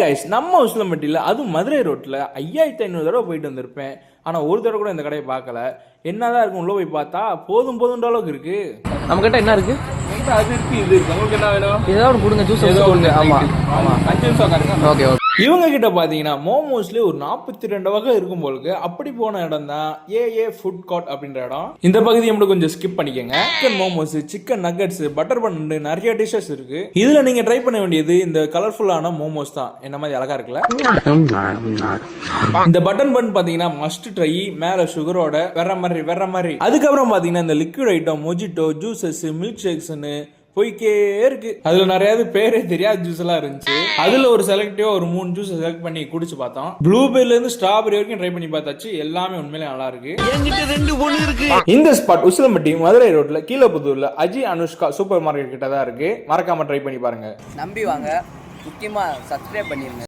Guys, நம்ம உசிலம்பட்டியில் அதுவும் மதுரை ரோட்டில் 5500 தடவை போயிட்டு வந்திருப்பேன். ஆனால் ஒரு தடவை கூட இந்த கடையை பார்க்கல. என்னதான் இருக்கும் உள்ள போய் பார்த்தா போதும் போதுன்ற அளவுக்கு இருக்கு. நம்ம கிட்ட என்ன இருக்கு? அது இருக்கு, இது இருக்கு. உங்களுக்கு என்ன வேணும்? ஏதாவது கொடுங்க, ஜூஸ் ஏதோ ஒன்று. ஆமா ஆமா, 5 நிமிஷம் உட்காருங்க. Okay okay. இவங்க கிட்ட பாத்தீங்கன்னா மோமோஸ்ல ஒரு 42 வகை இருக்கும் போலுக்கு. அப்படி போன இடம் தான் ஏ ஃபுட் கோர்ட் அப்படின்ற இடம். இந்த பகுதியை மட்டும் கொஞ்சம் ஸ்கிப் பண்ணிக்கங்க. Chicken momos, chicken nuggets, butter bun, நிறைய டிஷஸ் இருக்கு. இதுல நீங்க ட்ரை பண்ண வேண்டியது இந்த கலர்ஃபுல்லான மோமோஸ் தான். என்ன மாதிரி அழகா இருக்குல்ல? இந்த பட்டன் பன் பாத்தீங்கன்னா மஸ்ட் ட்ரை. மேல சுகரோட வேற மாதிரி. அதுக்கப்புறம் பாத்தீங்கன்னா இந்த liquid item, mojito, juices, milk ஷேக்ஸ்னு போய்க்கே இருக்கு. அதுல நிறைய பேரே தெரியாத ஜூஸ் எல்லாம் இருந்துச்சு. அதுல ஒரு செலக்டிவா ஒரு 3 ஜூஸ் செலக்ட் பண்ணி குடிச்சு பார்த்தோம். ப்ளூபெர்ரில இருந்து ஸ்ட்ராபெரி வரைக்கும் ட்ரை பண்ணி பார்த்தாச்சு. எல்லாமே உண்மையிலே நல்லா இருக்கு. இந்த ஸ்பாட் உசிலம்பட்டி மதுரை ரோட்ல கீழப்புத்தூர்ல அஜி அனுஷ்கா சூப்பர் மார்க்கெட் கிட்ட தான் இருக்கு. மறக்காம ட்ரை பண்ணி பாருங்க. நம்பி வாங்க, முக்கியமா சப்ஸ்கிரைப் பண்ணிருங்க.